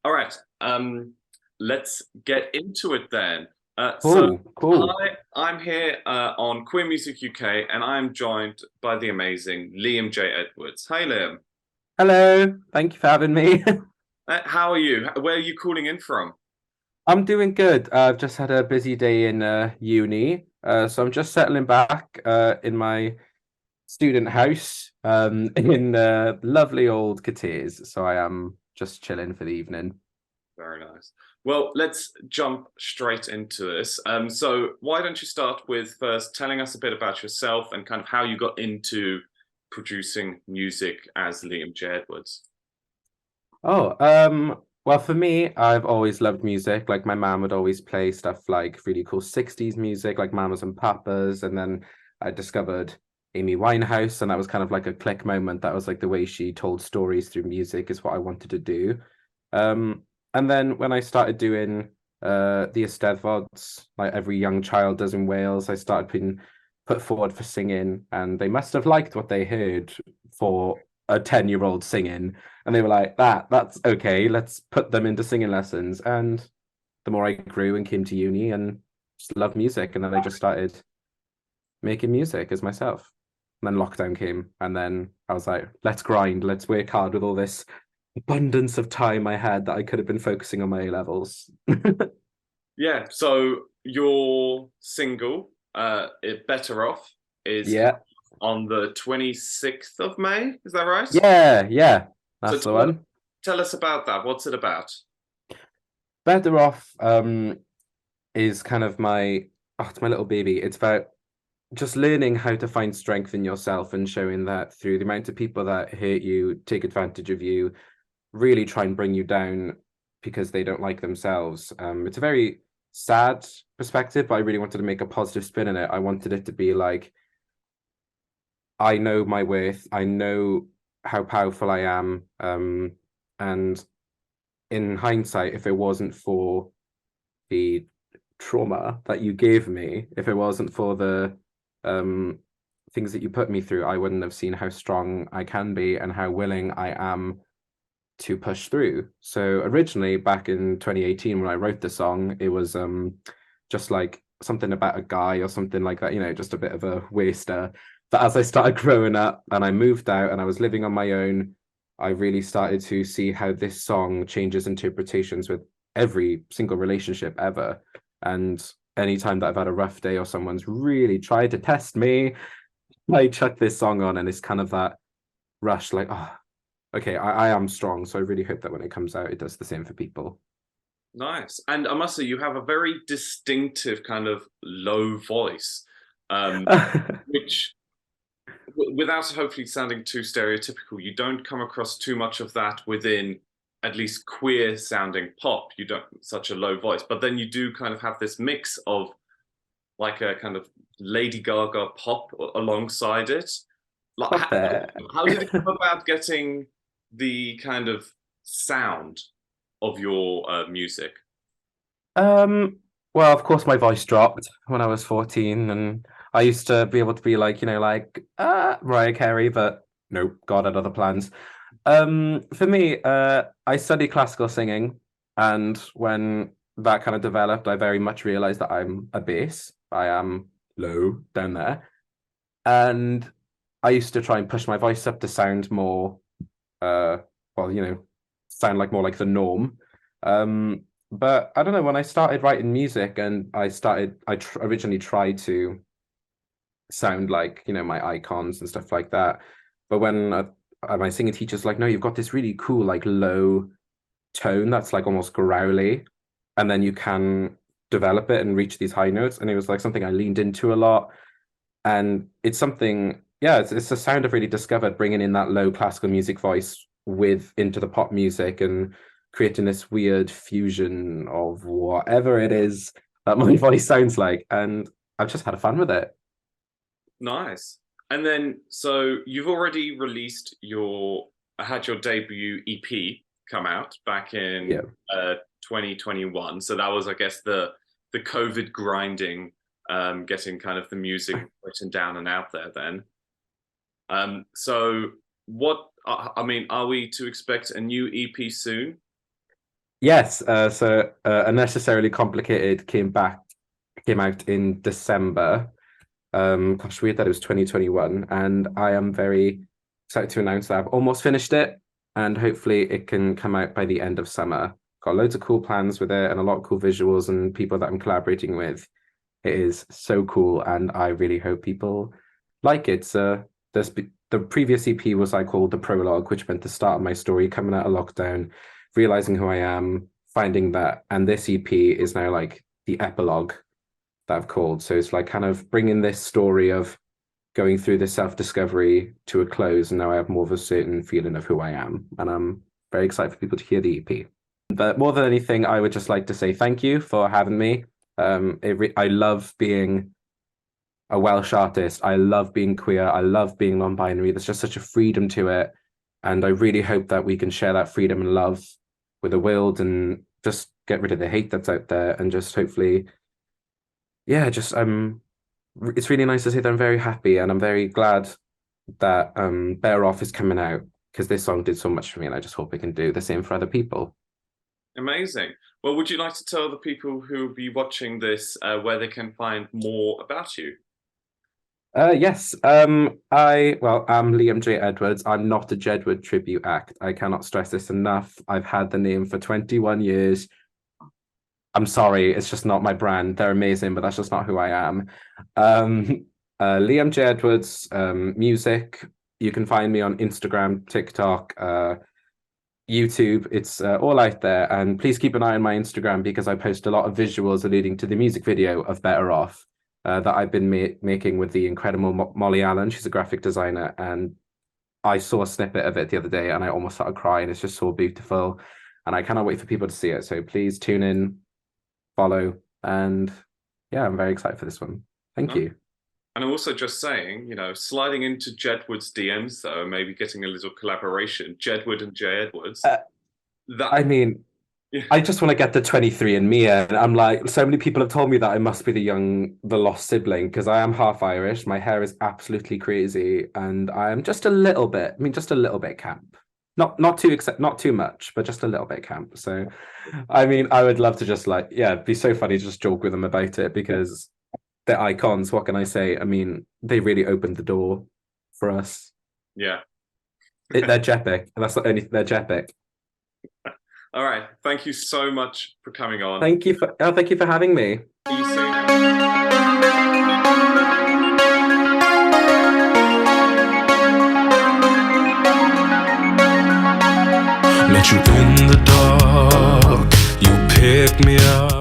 All right. Let's get into it then. So, Cool. hi, I'm here on Queer Music UK, and I'm joined by the amazing Liam J. Edwards. Hi, Liam. Hello. Thank you for having me. How are you? Where are you calling in from? I'm doing good. I've just had a busy day in uni, so I'm just settling back in my student house in lovely old Catiz. So I am just chilling for the evening. Very nice. Well, let's jump straight into this. So, why don't you start with first telling us a bit about yourself and kind of how you got into producing music as Liam J. Edwards? Oh, well, for me, I've always loved music. Like my mom would always play stuff like really cool 60s music, like Mamas and Papas, and then I discovered Amy Winehouse, and that was kind of like a click moment. That was like the way she told stories through music is what I wanted to do. And then when I started doing the Eisteddfods, like every young child does in Wales, I started being put forward for singing, and they must have liked what they heard for a 10-year-old singing. And they were like, that's okay, let's put them into singing lessons. And the more I grew and came to uni and just loved music, and then I just started making music as myself. And then lockdown came, and then I was like, let's grind, let's work hard with all this abundance of time I had that I could have been focusing on my A levels. Yeah, so your single, It Better Off, is Yeah, on the 26th of May. Is that right? yeah, So that's the one. tell us about that. What's it about? Better Off is kind of it's my little baby. It's about just learning how to find strength in yourself and showing that through the amount of people that hurt you, take advantage of you, really try and bring you down because they don't like themselves. It's a very sad perspective, but I really wanted to make a positive spin in it. I wanted it to be like, I know my worth, I know how powerful I am. And in hindsight, if it wasn't for the trauma that you gave me, if it wasn't for the um things that you put me through, I wouldn't have seen how strong I can be and how willing I am to push through. So originally back in 2018 when I wrote the song, it was just like something about a guy or something like that, just a bit of a waster. But as I started growing up and I moved out and I was living on my own, I really started to see how this song changes interpretations with every single relationship ever. And anytime that I've had a rough day or someone's really tried to test me, I chuck this song on and it's kind of that rush, like, oh, okay, I am strong. So I really hope that when it comes out, it does the same for people. Nice. And I must say, you have a very distinctive kind of low voice, um, which, without hopefully sounding too stereotypical, you don't come across too much of that within at least queer sounding pop. You don't such a low voice, but then you do kind of have this mix of like a kind of Lady Gaga pop alongside it. Like, Stop there. how did it come about getting the kind of sound of your music? Um, well, of course, my voice dropped when I was 14, and I used to be able to be like, like Mariah Carey, but nope, God had other plans. For me, I study classical singing, and when that kind of developed, I very much realized that I'm a bass. I am low down there, and I used to try and push my voice up to sound more, uh, well, sound like more like the norm. Um, but I don't know, when I started writing music and originally tried to sound like, my icons and stuff like that. But when my singing teacher's like, no, you've got this really cool, like low tone that's like almost growly, and then you can develop it and reach these high notes. And it was like something I leaned into a lot. And it's something, yeah, it's a sound I've really discovered, bringing in that low classical music voice with into the pop music and creating this weird fusion of whatever it is that my voice sounds like. And I've just had fun with it. Nice. And then, so you've already released had your debut EP come out back in Yeah. 2021. So that was, I guess, the COVID grinding, getting kind of the music written down and out there then. So what, I mean, are we to expect a new EP soon? Yes, so Unnecessarily Complicated came out in December. Gosh, weird that it was 2021, and I am very excited to announce that I've almost finished it, and hopefully it can come out by the end of summer. Got loads of cool plans with it and a lot of cool visuals and people that I'm collaborating with. It is so cool, and I really hope people like it. The previous EP was I called the prologue, which meant the start of my story coming out of lockdown, realizing who I am, finding that, and this EP is now like the epilogue that I've called. So it's like kind of bringing this story of going through this self-discovery to a close, and now I have more of a certain feeling of who I am, and I'm very excited for people to hear the EP. But more than anything, I would just like to say thank you for having me. I love being a Welsh artist. I love being queer. I love being non-binary. There's just such a freedom to it, and I really hope that we can share that freedom and love with the world, and just get rid of the hate that's out there, and just hopefully, yeah, just it's really nice to say that I'm very happy, and I'm very glad that Better Off is coming out, because this song did so much for me, and I just hope it can do the same for other people. Amazing. Well, would you like to tell the people who will be watching this where they can find more about you? Yes. I'm Liam J. Edwards. I'm not a Jedward tribute act. I cannot stress this enough. I've had the name for 21 years. I'm sorry, it's just not my brand. They're amazing, but that's just not who I am. Liam J. Edwards, music. You can find me on Instagram, TikTok, YouTube. It's all out there. And please keep an eye on my Instagram, because I post a lot of visuals alluding to the music video of Better Off that I've been making with the incredible Molly Allen. She's a graphic designer, and I saw a snippet of it the other day and I almost started crying. It's just so beautiful, and I cannot wait for people to see it. So please tune in, follow, and yeah, I'm very excited for this one. Thank you. And I'm also just saying, sliding into Jedward's DMs though, maybe getting a little collaboration, Jedward and J. Edwards. I mean, yeah. I just want to get the 23andMe, and I'm like, so many people have told me that I must be the lost sibling, because I am half Irish. My hair is absolutely crazy, and I am just a little bit camp. Not too much, but just a little bit camp. So, I mean, I would love to just it'd be so funny to just joke with them about it, because they're icons. What can I say? I mean, they really opened the door for us. Yeah. They're Jepic. They're Jepic. All right. Thank you so much for coming on. Thank you for having me. See you soon. Met you in the dark, you picked me up.